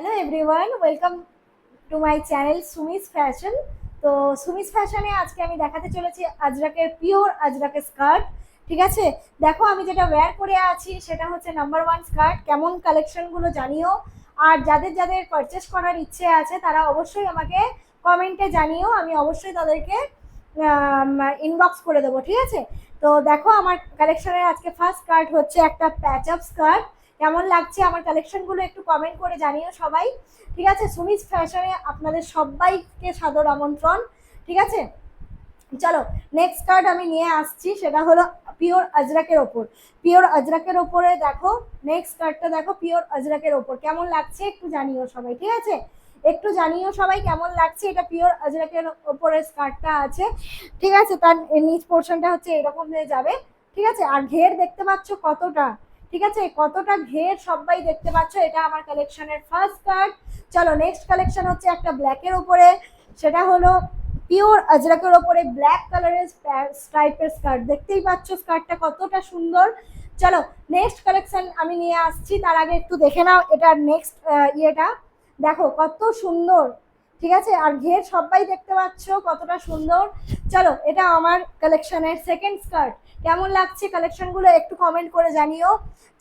Hello everyone, welcome to my channel Sumi's fashion. তো সুমিস ফ্যাশনে আজকে আমি দেখাতে চলেছি আজরাকের পিওর আজরাকের স্কার্ট। ঠিক আছে, দেখো আমি যেটা ওয়্যার করে আছি সেটা হচ্ছে নাম্বার ওয়ান স্কার্ট। কেমন কালেকশনগুলো জানিও, আর যাদের যাদের পারচেস করার ইচ্ছে আছে তারা অবশ্যই আমাকে কমেন্টে জানিও, আমি অবশ্যই তাদেরকে ইনবক্স করে দেবো। ঠিক আছে, তো দেখো আমার কালেকশনের আজকে ফার্স্ট স্কার্ট হচ্ছে একটা প্যাচ আপ স্কার্ট। কেমন লাগছে আমার কালেকশনগুলো একটু কমেন্ট করে জানিও সবাই। ঠিক আছে, সুমিস ফ্যাশনে আপনাদের সবাইকে সাদর আমন্ত্রণ। ঠিক আছে, চলো নেক্সট কার্ড আমি নিয়ে আসছি, সেটা হলো পিওর আজরাকের ওপর। পিওর আজরাকের ওপরে দেখো নেক্সট কার্ডটা, দেখো পিওর আজরাকের ওপর কেমন লাগছে একটু জানিও সবাই। ঠিক আছে, একটু জানিও সবাই কেমন লাগছে। এটা পিওর আজরাকের ওপরে স্কার্টটা আছে। ঠিক আছে, তার নিচ পোর্শনটা হচ্ছে এরকম হয়ে যাবে। ঠিক আছে, আর ঘের দেখতে পাচ্ছ কতটা। ঠিক আছে, কতটা ঘের সবাই দেখতে পাচ্ছ। এটা আমার কালেকশনের ফার্স্ট কার্ড। চলো নেক্সট কালেকশন হচ্ছে একটা ব্ল্যাকের ওপরে, সেটা হলো পিওর আজরাকের ওপরে ব্ল্যাক কালারের স্ট্রাইপের স্কার্ট। দেখতেই পাচ্ছ স্কার্টটা কতটা সুন্দর। চলো নেক্সট কালেকশন আমি নিয়ে আসছি, তার আগে একটু দেখে নাও এটার নেক্সট ইয়েটা। দেখো কত সুন্দর। ঠিক আছে, আর ঘের সবাই দেখতে পাচ্ছ কতটা সুন্দর। চলো এটা আমার কালেকশনের সেকেন্ড স্কার্ট। কেমন লাগছে কালেকশনগুলো একটু কমেন্ট করে জানিও।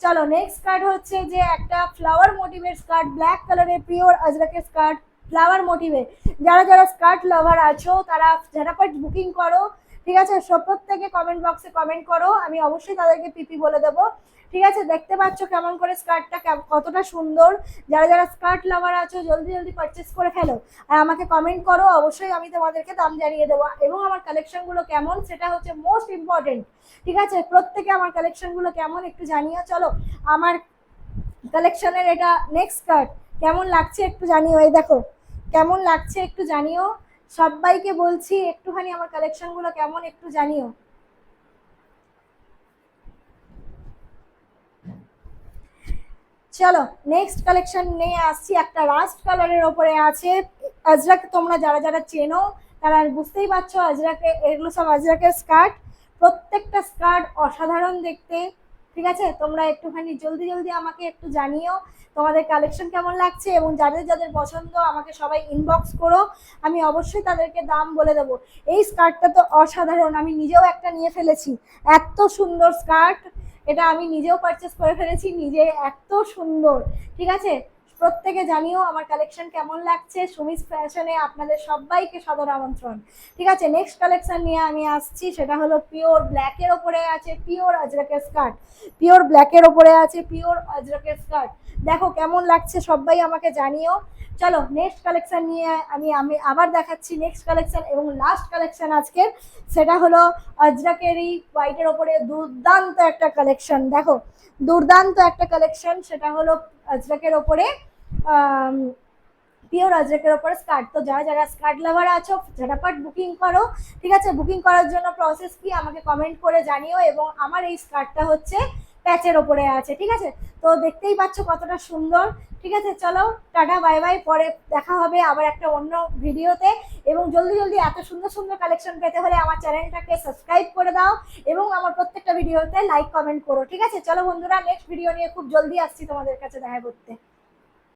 চলো নেক্সট স্কার্ট হচ্ছে যে একটা ফ্লাওয়ার মোটিভের স্কার্ট, ব্ল্যাক কালারের পিওর আজরাকের স্কার্ট ফ্লাওয়ার মোটিভে। যারা যারা স্কার্ট লাভার আছো তারা ঝটাপট বুকিং করো। ঠিক আছে, সব প্রত্যেকে কমেন্ট বক্সে কমেন্ট করো, আমি অবশ্যই তাদেরকে পিপি বলে দেবো। ঠিক আছে, দেখতে পাচ্ছ কেমন করে স্কার্টটা কতটা সুন্দর। যারা যারা স্কার্ট লাভার আছো জলদি জলদি পারচেস করে ফেলো, আর আমাকে কমেন্ট করো, অবশ্যই আমি তোমাদেরকে দাম জানিয়ে দেবো। এবং আমার কালেকশনগুলো কেমন সেটা হচ্ছে মোস্ট ইম্পর্টেন্ট। ঠিক আছে, প্রত্যেকে আমার কালেকশনগুলো কেমন একটু জানিও। চলো আমার কালেকশনের এটা নেক্সট স্কার্ট কেমন লাগছে একটু জানিও। এই দেখো কেমন লাগছে একটু জানিও, সবাইকে বলছি একটুখানি আমার কালেকশনগুলো কেমন একটু জানিও। চলো নেক্সট কালেকশন নিয়ে আসছি, একটা রাস্ট কালারের ওপরে আছে আজরাক। তোমরা যারা যারা চেনো তারা বুঝতেই পারছো আজরাকে, এগুলো সব আজরাকের স্কার্ট। প্রত্যেকটা স্কার্ট অসাধারণ দেখতে। ঠিক আছে, তোমরা একটুখানি জলদি জলদি আমাকে একটু জানিও তোমাদের কালেকশন কেমন লাগছে, এবং যাদের যাদের পছন্দ আমাকে সবাই ইনবক্স করো, আমি অবশ্যই তাদেরকে দাম বলে দেবো। এই স্কার্টটা তো অসাধারণ, আমি নিজেও একটা নিয়ে ফেলেছি। এত সুন্দর স্কার্ট, এটা আমি নিজেও পারচেস করে ফেলেছি নিজে, এত সুন্দর। ঠিক আছে, প্রত্যেকে জানিও আমার কালেকশন কেমন লাগছে। সুমিস ফ্যাশনে আপনাদের সবাইকে সাদর আমন্ত্রণ। ঠিক আছে, নেক্সট কালেকশন নিয়ে আমি আসছি, সেটা হলো পিওর ব্ল্যাকের ওপরে আছে পিওর আজরাকের স্কার্ট। পিওর ব্ল্যাকের ওপরে আছে পিওর আজরাকের স্কার্ট। দেখো কেমন লাগছে সবাই আমাকে জানিও। চলো নেক্সট কালেকশন নিয়ে আমি আমি আবার দেখাচ্ছি নেক্সট কালেকশন এবং লাস্ট কালেকশন আজকের, সেটা হলো আজরাকের এই হোয়াইটের ওপরে দুর্দান্ত একটা কালেকশন। দেখো দুর্দান্ত একটা কালেকশন, সেটা হলো আজরাকের ওপরে পিওর আজরাকের ওপরে স্কার্ট। তো যারা যারা স্কার্ট লাভার আছো ঝটাপট বুকিং করো। ঠিক আছে, বুকিং করার জন্য প্রসেস কি আমাকে কমেন্ট করে জানিও। এবং আমার এই স্কার্টটা হচ্ছে প্যাচের ওপরে আছে। ঠিক আছে, তো দেখতেই পাচ্ছ কতটা সুন্দর। ঠিক আছে, চলো টাটা বাই বাই, পরে দেখা হবে আবার একটা অন্য ভিডিওতে। এবং জলদি জলদি এত সুন্দর সুন্দর কালেকশন পেতে হলে আমার চ্যানেলটাকে সাবস্ক্রাইব করে দাও এবং আমার প্রত্যেকটা ভিডিওতে লাইক কমেন্ট করো। ঠিক আছে, চলো বন্ধুরা নেক্সট ভিডিও নিয়ে খুব জলদি আসছি তোমাদের কাছে দেখা করতে।